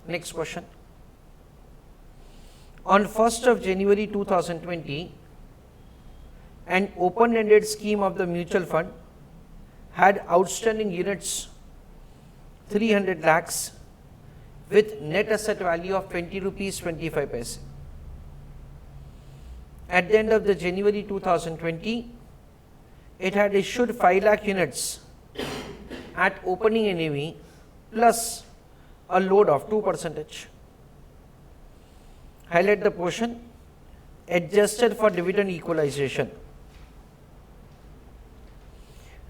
Next question. On 1st of January 2020, an open-ended scheme of the mutual fund had outstanding units 300 lakhs with net asset value of 20 rupees 25 paise. At the end of the January 2020, it had issued 5 lakh units at opening NAV plus a load of 2%. Highlight the portion adjusted for dividend equalization.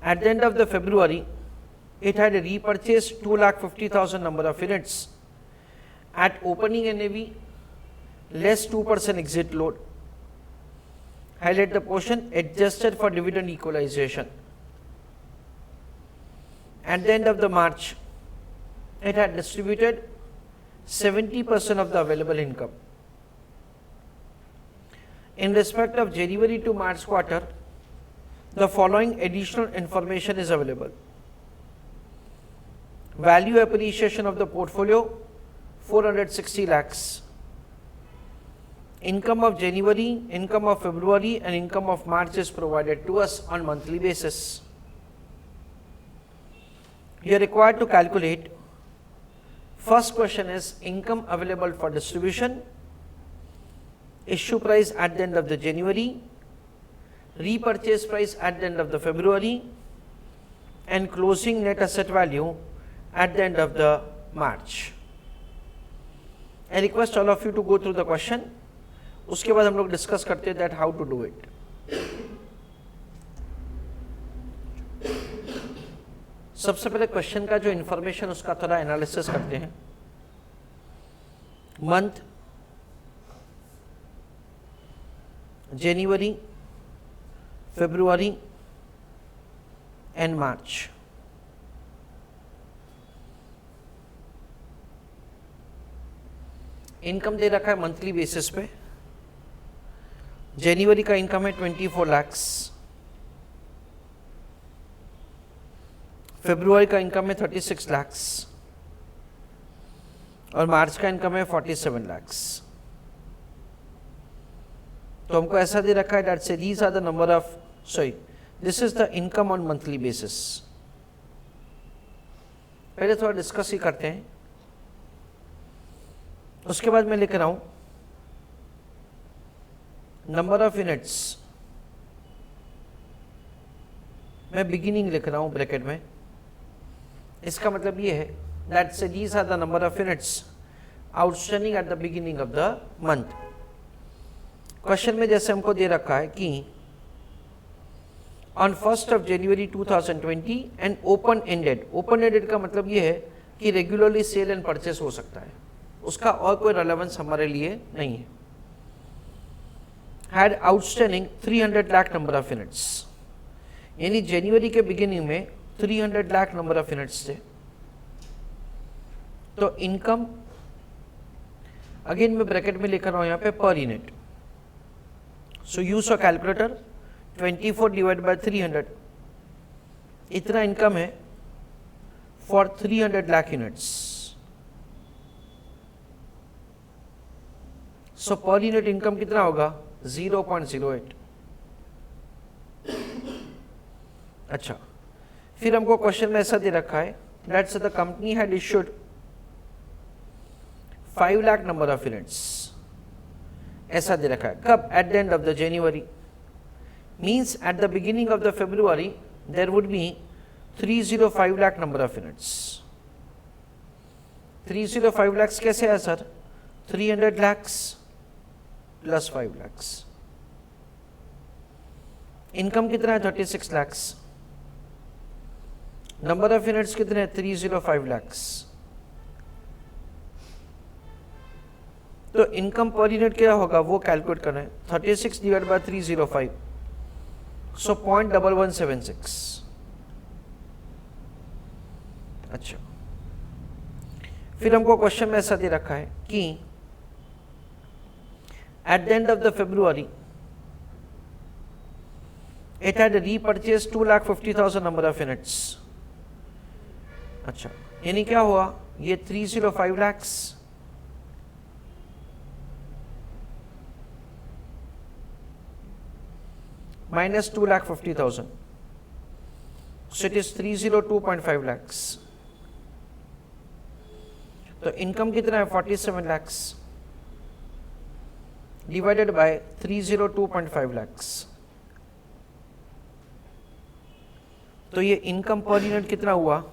At the end of the February, it had repurchased 2,50,000 number of units at opening NAV less 2% exit load. Highlight the portion adjusted for dividend equalization. At the end of the March, it had distributed 70% of the available income. In respect of January to March quarter, the following additional information is available. Value appreciation of the portfolio 460 lakhs. Income of January, income of February and income of March is provided to us on monthly basis. You are required to calculate. First question is income available for distribution, issue price at the end of the January, repurchase price at the end of the February and closing net asset value at the end of the March. I request all of you to go through the question. उसके बाद हम लोग discuss करते हैं that how to do it. सबसे पहले question का जो इंफॉर्मेशन उसका थोड़ा एनालिसिस करते हैं. Month January, February and March. Income दे रखा है मंथली बेसिस पे. जनवरी का इनकम है 24 लाख्स, फरवरी का इनकम है 36 लाख्स और मार्च का इनकम है 47 लाख्स. तो हमको ऐसा दे रखा है दैट से these are the number of this is the income on monthly basis. पहले थोड़ा डिस्कस ही करते हैं, उसके बाद मैं लेकर आऊं नंबर ऑफ यूनिट्स. मैं बिगिनिंग लिख रहा हूं ब्रैकेट में. इसका मतलब ये है दैट से these are the number of units outstanding at the beginning of the month. Question में जैसे हमको दे रखा है कि on 1st of January 2020 and open ended. Open ended का मतलब ये है कि रेगुलरली सेल एंड परचेस हो सकता है, उसका और कोई रेलेवेंस हमारे लिए नहीं है. had outstanding 300 lakh number of units. यानी जनवरी के बिगिनिंग में 300 लाख नंबर ऑफ यूनिट्स थे. तो इनकम अगेन मैं ब्रैकेट में लिख रहा हूं यहां पे per unit. So use a calculator. 24 divide by 300 इतना इनकम है for 300 lakh units. So per unit income कितना होगा 0.08. अच्छा, फिर हमको क्वेश्चन में ऐसा दे रखा है that's the company had issued 5 lakh number of units. ऐसा दे रखा है कब? At the end of the January. Means at the beginning of the February there would be 305 lakh number of units. 305 lakhs कैसे है sir? 300 lakhs plus 5 lakhs. Income कितना है 36 lakhs. Number of units कितने हैं 305 lakhs. तो इनकम पर यूनिट क्या होगा वो कैलकुलेट करना है. 36 डिवाइड बाय 305 सो 0.1176. अच्छा, फिर हमको क्वेश्चन में ऐसा दे रखा है कि eight the end of the February it had repurchased 2,50,000 number of units. अच्छा, यानी क्या हुआ ये 305 lakhs minus 2,50,000. So it is 302.5 lakhs. तो इनकम कितना है 47 lakhs डिवाइडेड बाय 302.5 lakhs. तो ये इनकम पर यूनिट कितना हुआ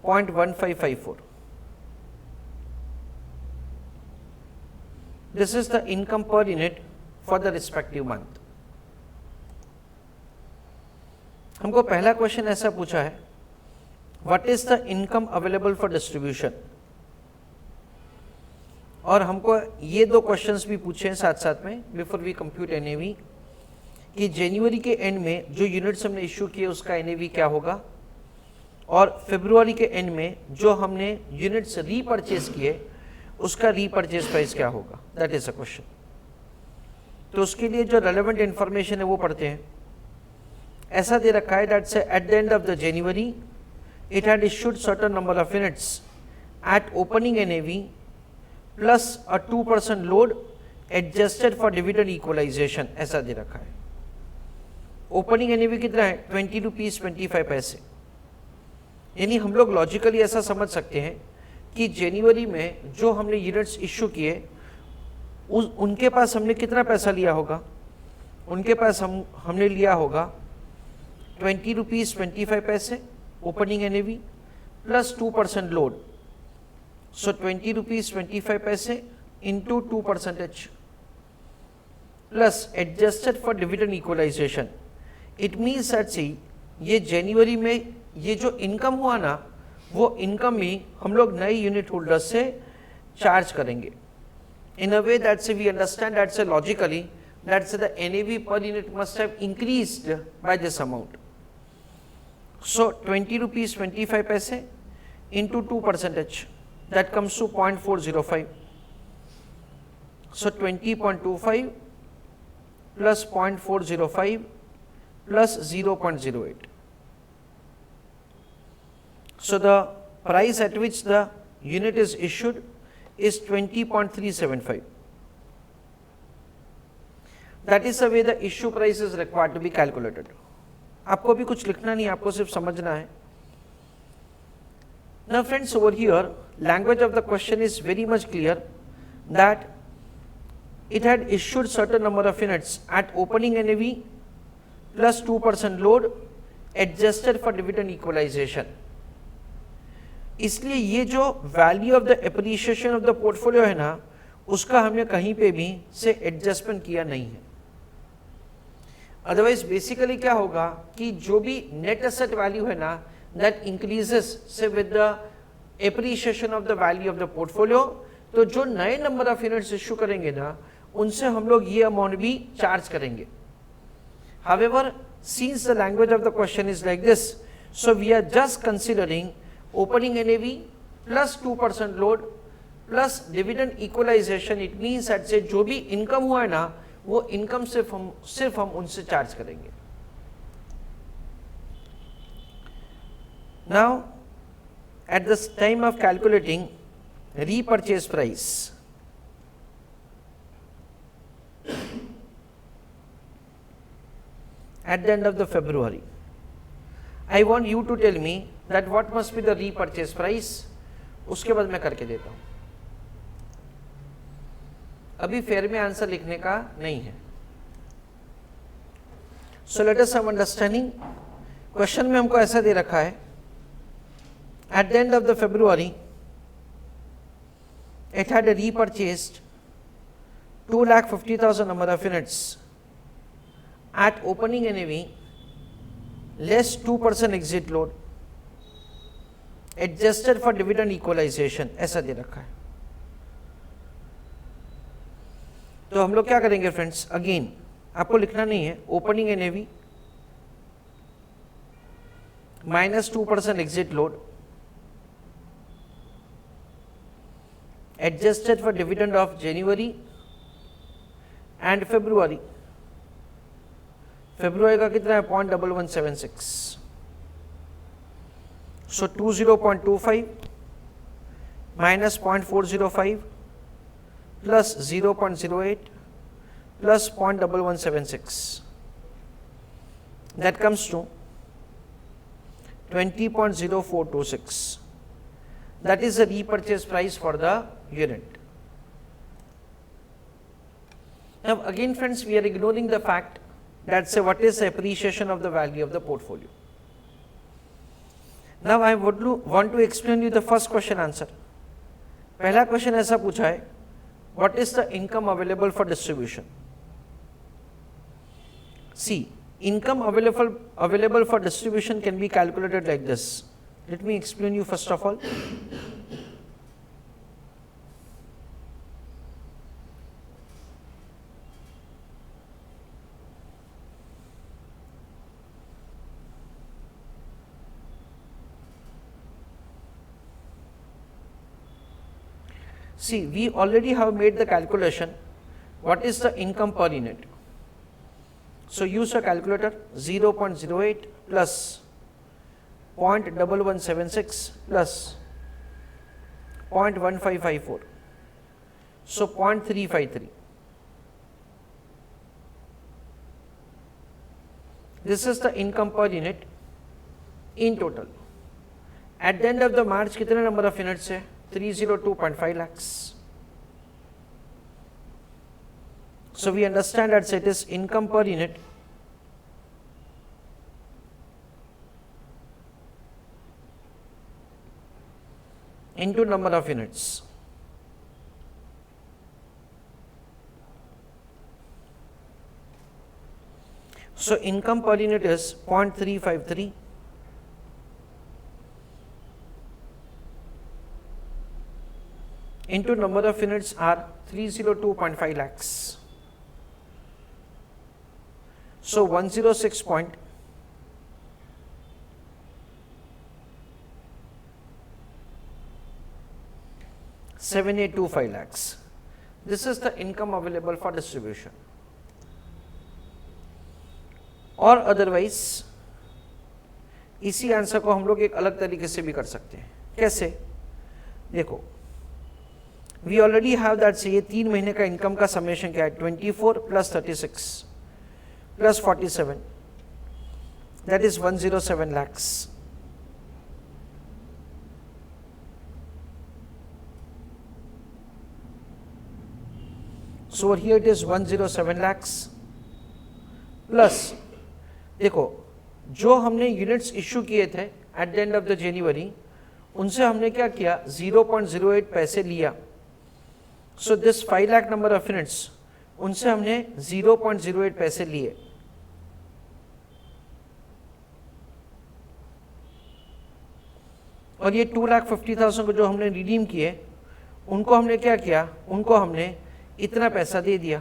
0.1554. This is the income per unit for the respective month. हमको पहला क्वेश्चन ऐसा पूछा है, what is the income available for distribution, और हमको ये दो क्वेश्चंस भी पूछे हैं साथ साथ में बिफोर वी कंप्यूट एनएवी कि जनवरी के एंड में जो यूनिट्स हमने इश्यू किए उसका एनएवी क्या होगा, और फरवरी के एंड में जो हमने यूनिट्स रीपरचेज किए उसका रीपरचेज प्राइस क्या होगा. That is a question. तो उसके लिए जो रेलेवेंट इंफॉर्मेशन है वो पढ़ते हैं. ऐसा दे रखा है दैट से at the end of the January it had issued certain number of units at opening NAV plus a 2% load adjusted for dividend equalisation. ऐसा दे रखा है. ओपनिंग एनएवी कितना है 20 रुपीज 25 पैसे. यानी हम लोग लॉजिकली ऐसा समझ सकते हैं कि जनवरी में जो हमने यूनिट्स इश्यू किए उनके पास हमने कितना पैसा लिया होगा, उनके पास हमने लिया होगा 20 rupees 25 paise opening NAV plus 2% load. So 20 rupees 25 paise into 2% plus adjusted for dividend equalisation. It means that see ये जनवरी में ये जो इनकम हुआ ना वो इनकम भी हम लोग नए यूनिट होल्डर से चार्ज करेंगे. इन अ वे दैट से वी अंडरस्टैंड दैट से लॉजिकली दैट से द एनएवी पर unit must have increased by this amount. So 20 rupees 25 paise into 2% that comes to 0.405. So 20.25 plus 0.405 plus 0.08. So the price at which the unit is issued is 20.375. That is the way the issue price is required to be calculated. आपको भी कुछ लिखना नहीं, आपको सिर्फ समझना है. Now friends, over here language of the question is very much clear that it had issued certain number of units at opening NAV plus 2% load adjusted for dividend equalization. इसलिए ये जो value of the appreciation of the portfolio है ना उसका हमने कहीं पे भी से एडजस्टमेंट किया नहीं है. अदरवाइज बेसिकली क्या होगा कि जो भी नेट एसेट वैल्यू है ना दैट इंक्रीजेस से with the appreciation of the value of the portfolio. तो जो नए नंबर ऑफ यूनिट्स इश्यू करेंगे ना उनसे हम लोग ये अमाउंट भी चार्ज करेंगे. However since the language of the question is like this, so we are just considering opening NAV plus 2% load plus dividend equalization. It means that से जो भी इनकम हुआ है ना वो इनकम सिर्फ हम उनसे चार्ज करेंगे. Now at this time of calculating repurchase price, at the end of the February, I want you to tell me that what must be the repurchase price. उसके बाद मैं करके देता हूं. अभी फेयर में आंसर लिखने का नहीं है. So let us have understanding. Question में हमको ऐसा दे रखा है eight the end of the February it had repurchased 2,50,000 number of units at opening NAV less 2% exit load adjusted for dividend equalisation. ऐसा दे रखा है. तो हम लोग क्या करेंगे फ्रेंड्स, अगेन आपको लिखना नहीं है. Opening NAV minus 2% exit load adjusted for dividend of January and February. फरवरी का कितना है 0.1176. So 20.25 minus 0.405 plus 0.08 plus 0.1176. That comes to 20.0426. That is the repurchase price for the unit. Now again friends, we are ignoring the fact that say what is the appreciation of the value of the portfolio. Now I would want to explain you the first question answer. पहला question ऐसा पूछा है, what is the income available for distribution? See, income available for distribution can be calculated like this. Let me explain you first of all. See, we already have made the calculation. What is the income per unit? So use a calculator. 0.08 plus 0.1176 plus 0.1554. So 0.353. This is the income per unit in total. At the end of the March, कितने number of units है? 302.5 lakhs. So we understand that it is income per unit into number of units. So income per unit is 0.353 into number of units are 302.5 lakhs. So 106.7825 lakhs. This is the income available for distribution. और otherwise इसी answer को हम लोग एक अलग तरीके से भी कर सकते हैं. कैसे? देखो, वी ऑलरेडी हैव दैट से ये 3 महीने का इनकम का समेशन क्या है? 24 plus 36 plus 47, that is 107 lakhs. So here it is 107 lakhs plus देखो जो हमने यूनिट्स इश्यू किए थे eight the end of the जनवरी, उनसे हमने क्या किया? 0.08 पैसे लिया. So this 5 lakh number of units, उनसे हमने 0.08 पैसे लिए. और ये 2,50,000 को जो हमने रिडीम किए, उनको हमने क्या किया? उनको हमने इतना पैसा दे दिया.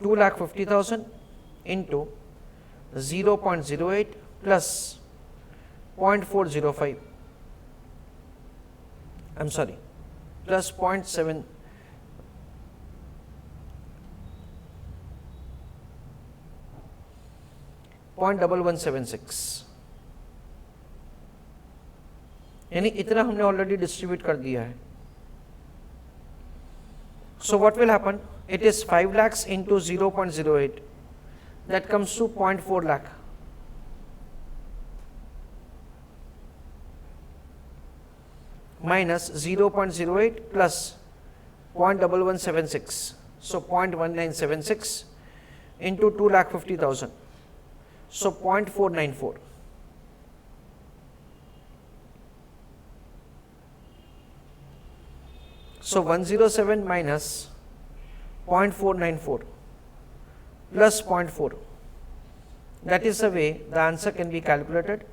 2,50,000 into 0.08 plus 0.405. I'm sorry, plus 0.7. $0.1176. यानी इतना हमने ऑलरेडी डिस्ट्रीब्यूट कर दिया है. So what will happen? It is 5 lakhs into 0.08. That comes to 0.4 lakh. Minus 0.08 plus 0.1176. So 0.1976 into 2,50,000. So 0.494. So 107 minus 0.494 plus 0.4. That is the way the answer can be calculated.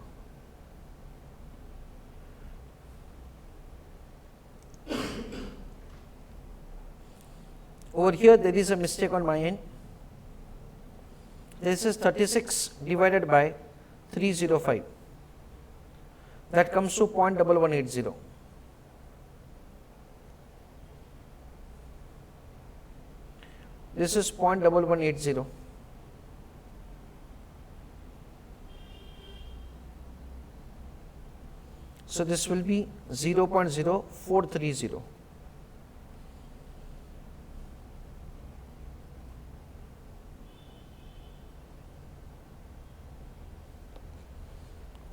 Over here there is a mistake on my end. This is 36 divided by 305. That comes to 0.1180. This is 0.1180. So this will be 0.0430.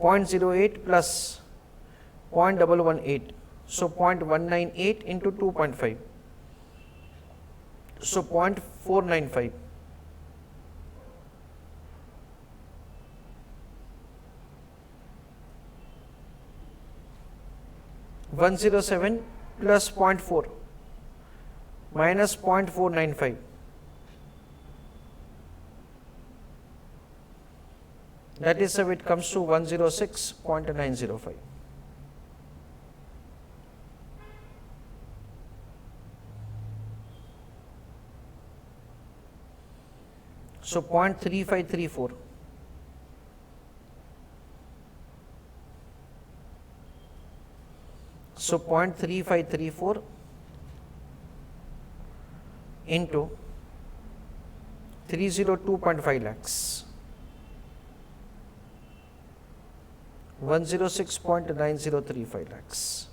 .08 plus 0.118, so 0.198 into 2.5, so 0.495. $107 plus 0.4 minus 0.495. That is how it comes to 106.905. So 0.3534. So 0.3534 into 302.5 lakhs. 106.9035 lakhs.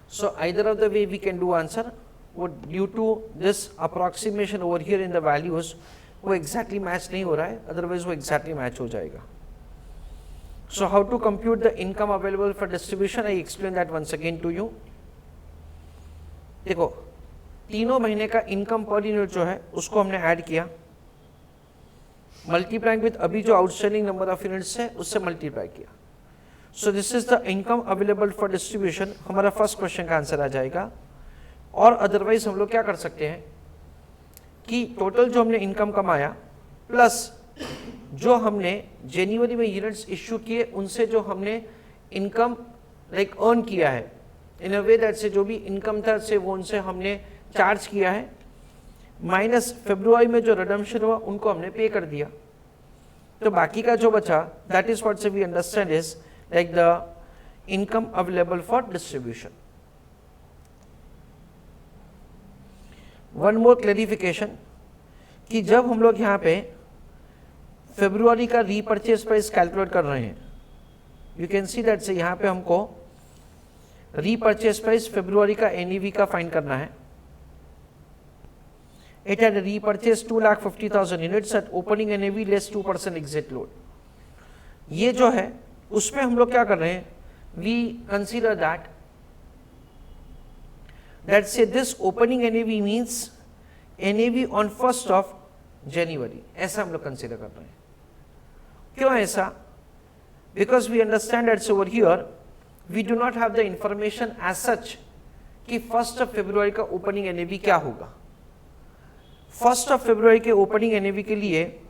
So either of the way we can do answer, would due to this approximation over here in the values वो exactly match नहीं हो रहा है, otherwise वो exactly match हो जाएगा. So how to compute the income available for distribution? I explain that once again to you. देखो तीनों महीने का इनकम पर यूनिट जो है उसको हमने ऐड किया, मल्टीप्लाइंग विद अभी जो आउटस्टैंडिंग नंबर ऑफ यूनिट्स है उससे मल्टीप्लाई किया. So this is the income available for distribution. हमारा फर्स्ट क्वेश्चन का आंसर आ जाएगा. और अदरवाइज हम लोग क्या कर सकते हैं कि टोटल जो हमने इनकम कमाया प्लस जो हमने जनवरी में यूनिट्स इश्यू किए उनसे जो हमने इनकम लाइक अर्न किया है इन अ वे दैट से जो भी इनकम था से वो उनसे हमने चार्ज किया है, माइनस फरवरी में जो रिडम्पशन हुआ उनको हमने पे कर दिया. तो बाकी का जो बचा that is what we understand is like the income available for distribution. One more clarification कि जब हम लोग यहाँ पे फरवरी का रीपर्चेज प्राइस कैलकुलेट कर रहे हैं, यू कैन सी दैट से यहाँ पे हमको रीपर्चेज प्राइस फरवरी का एनईवी का फाइंड करना है. It had repurchased 2,50,000 units at opening NAV less 2% exit load. ये जो है उसमें हम लोग क्या कर रहे हैं, we consider that say this opening NAV means NAV on 1st of January, ऐसा हम लोग कंसिडर कर रहे हैं. क्यों ऐसा? Because we understand that over here we do not have the information as such कि 1st of February का opening NAV क्या होगा. 1st of February के ओपनिंग एनएवी के लिए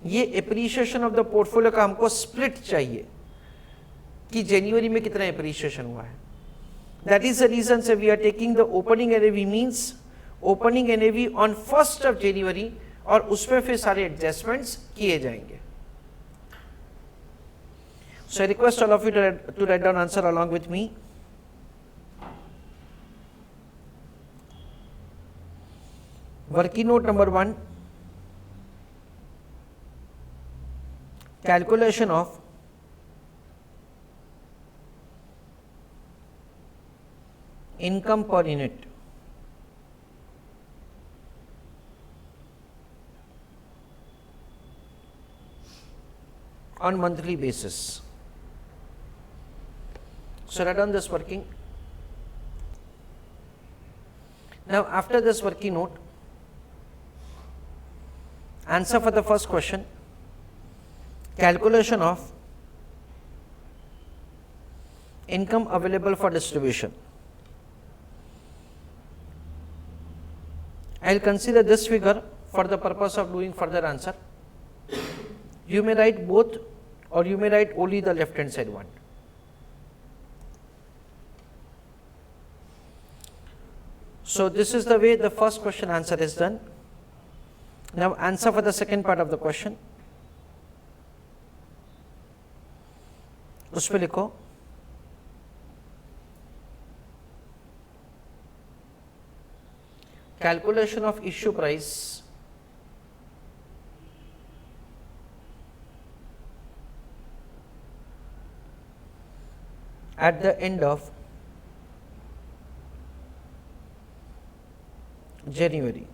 ये एप्रिसिएशन ऑफ द पोर्टफोलियो का हमको स्प्लिट चाहिए कि जनवरी में कितना एप्रिसिएशन हुआ है. दैट इज द रीजन से we are taking the opening NAV means opening NAV on 1st of January और उसमें फिर सारे एडजस्टमेंट्स किए जाएंगे. So I request all of you to write down answer along with me. Working note number 1, calculation of income per unit on monthly basis. So write down this working. Now after this working note, answer for the first question, calculation of income available for distribution. I'll consider this figure for the purpose of doing further answer. You may write both or you may write only the left hand side one. So this is the way the first question answer is done. Now answer for the second part of the question. उस पे लिखो calculation of issue price at the end of January.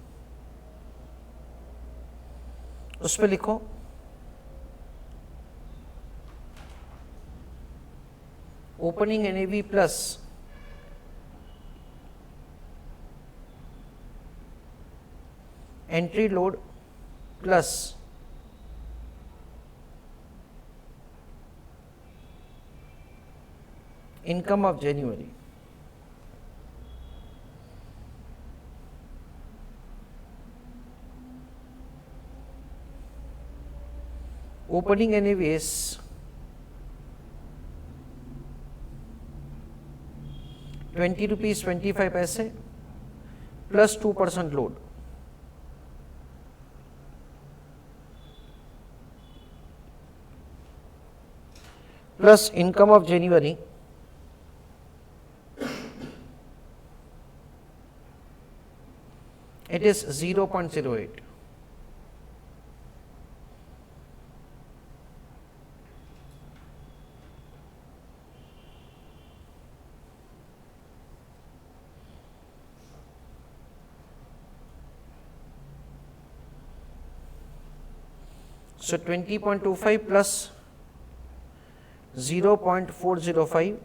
उस पर लिखो opening NAV plus entry load plus income of January. Opening NAV is ₹20.25 plus 2% load. Plus income of January it is 0.08. So 20.25 plus 0.405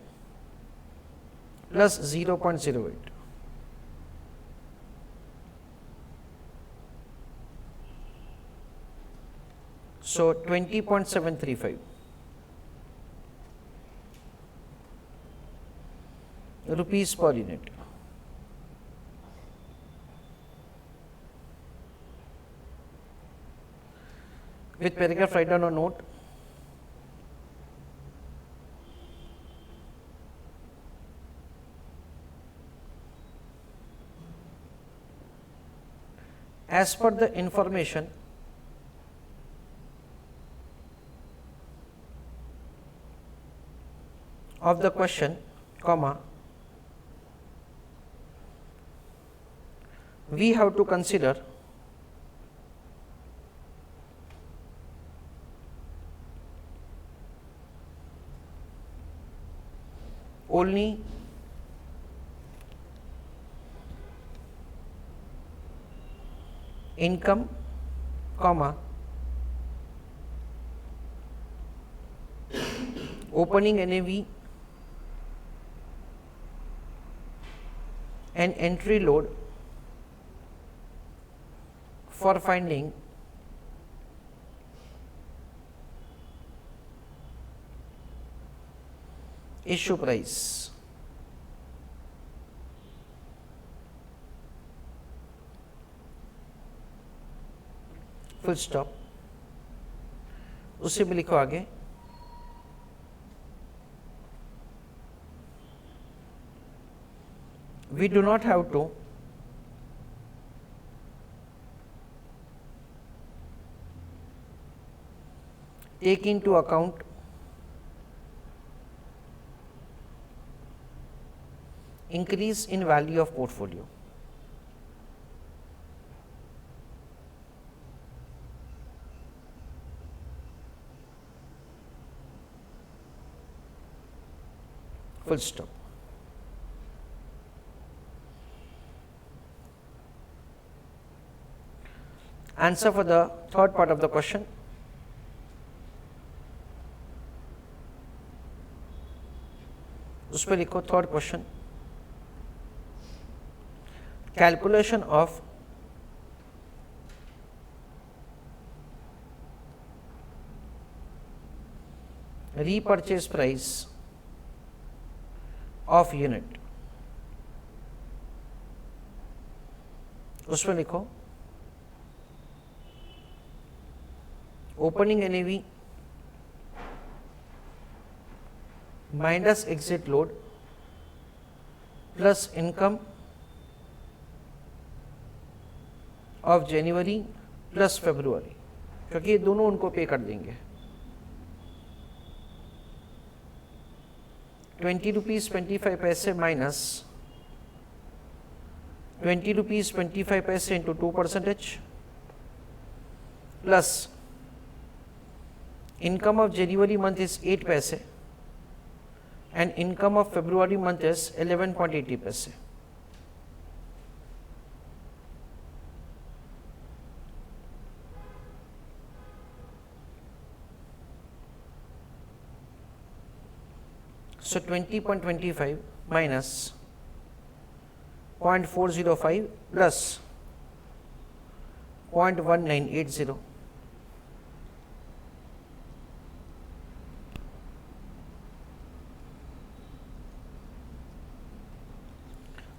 plus 0.08. So 20.735 rupees per unit. With paragraph write down a note. As per the information of the question, comma, we have to consider only income, comma, opening NAV and entry load for finding issue price. Full stop. उसी में लिखो आगे we do not have to take into account increase in value of portfolio. Full stop. Answer for the third part of the question. उस पर लिखो third question, calculation of repurchase price of unit. उसमें लिखो opening NAV minus exit load plus income of January plus February, क्योंकि ये दोनों उनको पे कर देंगे. ₹20.25 minus ₹20.25 into 2% plus income of January month is 8 paise and income of February month is 11.80 paise. So 20.25 minus 0.405 plus 0.1980.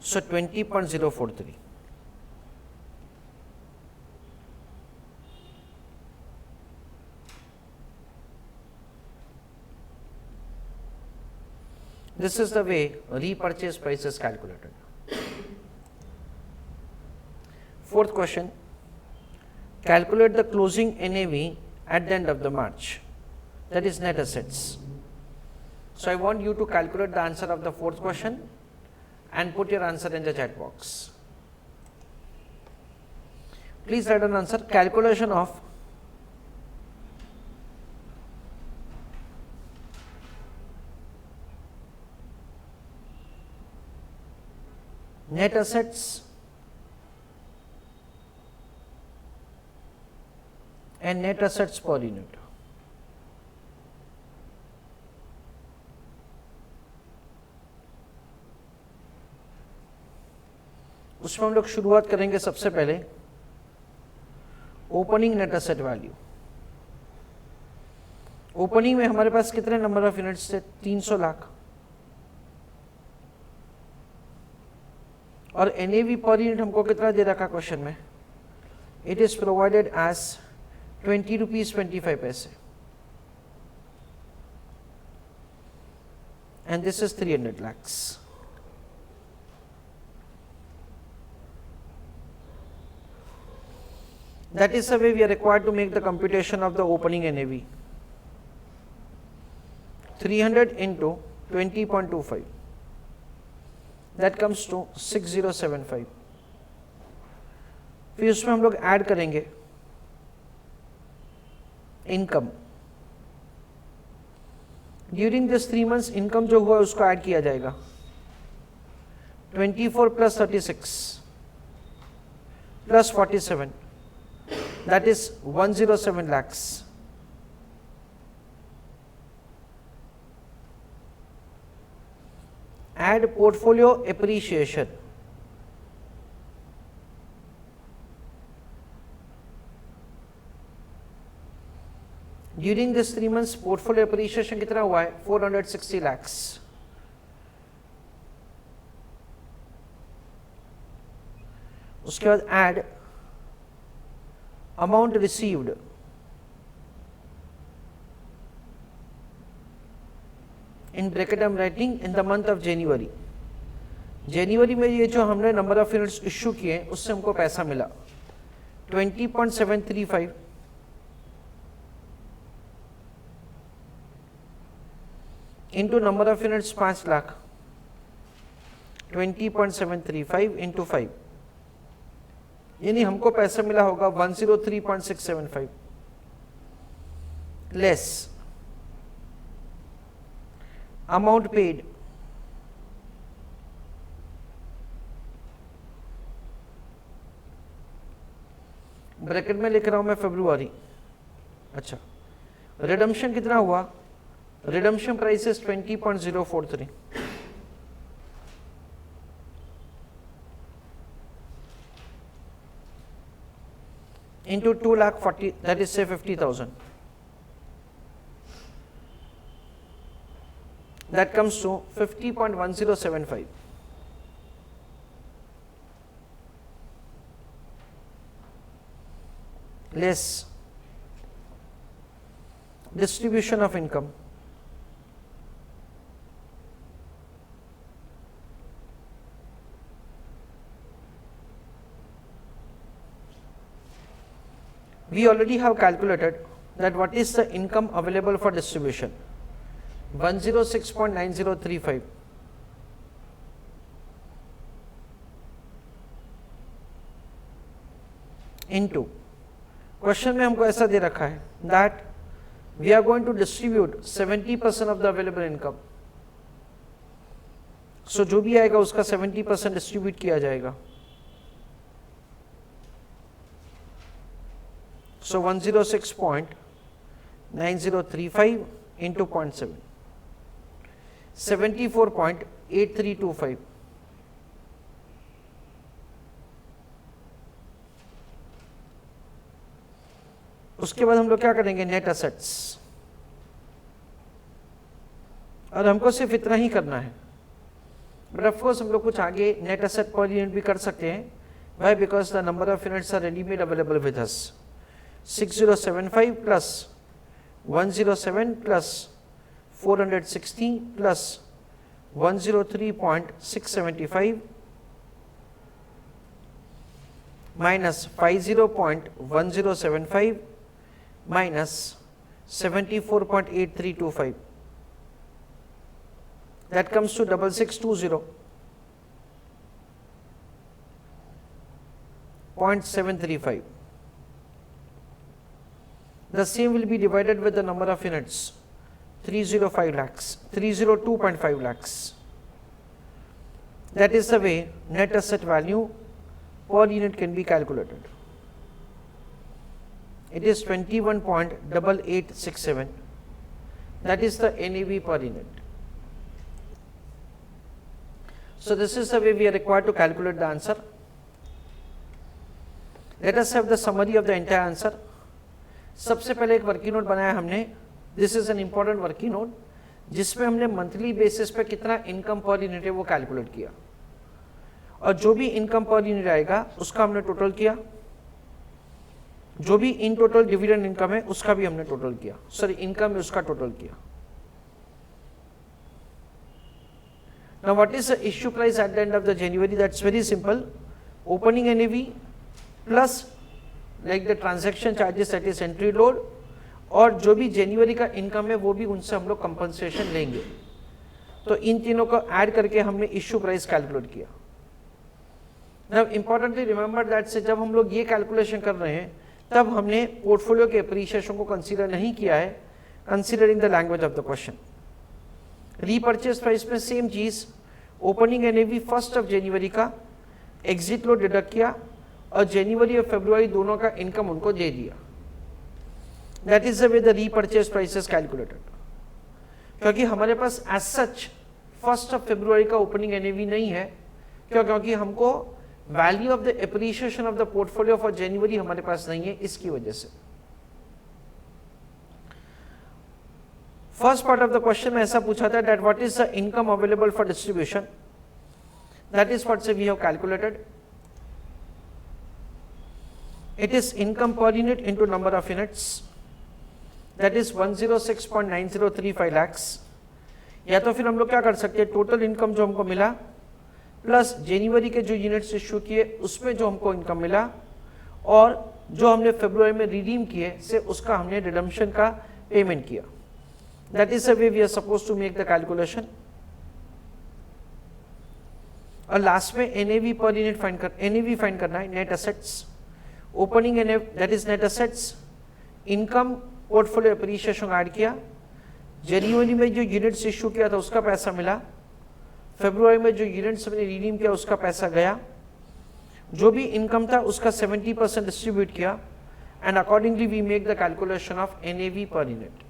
So 20.043. This is the way repurchase price is calculated. Fourth question, calculate the closing NAV at the end of the March, that is net assets. So I want you to calculate the answer of the fourth question and put your answer in the chat box. Please write an answer. Calculation of net assets and net assets per unit. उसमें हम लोग शुरुआत करेंगे सबसे पहले opening net asset value. Opening में हमारे पास कितने नंबर ऑफ यूनिट्स थे? 300 लाख. और एनएवी पर यूनिट हमको कितना दे रखा क्वेश्चन में? It is provided as 20 rupees 25 पैसे and this is 300 lakhs. That is the way we are required to make the computation of the opening NAV. 300 into 20.25. That comes to 6075. फिर उसमें हम लोग ऐड करेंगे income. During this 3 months income जो हुआ उसको add किया जाएगा. 24 plus 36 plus 47. That is 107 lakhs. Add portfolio appreciation. During this 3 months portfolio appreciation कितना हुआ है? 460 lakhs. उसके बाद add amount received in bracket I am writing in the month of January. जनवरी में ये जो हमने नंबर ऑफ यूनिट्स इश्यू किए उससे हमको पैसा मिला 20.735 into number of units 5 lakh. 20.735 into 5 यानी हमको पैसा मिला होगा 103.675 लेस अमाउंट पेड ब्रैकेट में लिख रहा हूं मैं फरवरी. अच्छा, रिडम्पशन कितना हुआ? Redemption price is 20.043 into 2,40,000, that is say 50,000. That comes to 50.1075. Less distribution of income. We already have calculated that what is the income available for distribution, 106.9035 into, question में हमको ऐसा दे रखा है that we are going to distribute 70% of the available income. सो जो भी आएगा उसका 70% डिस्ट्रीब्यूट किया जाएगा। सो 106.9035 इंटू 0.7, 74.8325। उसके बाद हम लोग क्या करेंगे, नेट असेट्स, और हमको सिर्फ इतना ही करना है। बट ऑफ कोर्स हम लोग कुछ आगे नेट असेट पर यूनिट भी कर सकते हैं। Why? Because the number of units are readymade available with us. 6075 plus 107 plus 460 plus 103.675 minus 50.1075 minus 74.8325, that comes to 6620.735. The same will be divided with the number of units, 305 lakhs, 302.5 lakhs. That is the way net asset value per unit can be calculated. It is 21.8867. That is the NAV per unit. So this is the way we are required to calculate the answer. Let us have the summary of the entire answer. सबसे पहले एक working note बनाया हमने. This is an important working note जिसमें हमने monthly basis पे कितना income per unit है वो कैलकुलेट किया, और जो भी इनकम पर यूनिट आएगा उसका हमने टोटल किया, जो भी इन टोटल डिविडेंड इनकम है उसका भी हमने टोटल किया, सॉरी इनकम है उसका टोटल किया. Now what is the issue price at the end of the January? That's very simple. Opening NAV plus like the transaction charges, that is entry load, और जो भी जनवरी का इनकम है वो भी उनसे हम लोग कंपनसेशन लेंगे. तो इन तीनों को ऐड करके हमने इश्यू प्राइस कैलकुलेट किया. Now importantly remember that से जब हम लोग ये कैलकुलेशन कर रहे हैं तब हमने पोर्टफोलियो के एप्रिसिएशन को कंसीडर नहीं किया है, considering the language of the question. Repurchase price में सेम चीज, ओपनिंग एनएवी 1 जनवरी का एग्जिट लोड डिडक्ट किया और जनवरी और फरवरी दोनों का इनकम उनको दे दिया. That is the way the repurchase price is calculated. क्योंकि हमारे पास एज सच 1 फरवरी का ओपनिंग एनएवी नहीं है. क्यों? क्योंकि हमको value of the appreciation of the portfolio for January हमारे पास नहीं है, इसकी वजह से. First part of the question में ऐसा पूछा था that what is the income available for distribution. That is what we have calculated. It is income per unit into number of units, that is 106.9035 lakhs. या तो फिर हम लोग क्या कर सकते हैं, टोटल इनकम जो हमको मिला प्लस जनवरी के जो यूनिट्स इश्यू किए उसमें जो हमको इनकम मिला और जो हमने फरवरी में रिडीम किए से उसका हमने रिडम्पशन का पेमेंट किया. That is the way we are supposed to make the calculation. और लास्ट में NAV per unit NAV find करना है. Net assets, opening NAV that is net assets, income portfolio appreciation add किया, जनवरी में जो units issue किया था उसका पैसा मिला, फरवरी में जो यूनिट्स हमने रिडीम किया उसका पैसा गया, जो भी इनकम था उसका 70% डिस्ट्रीब्यूट किया, and accordingly we make the calculation of NAV per unit.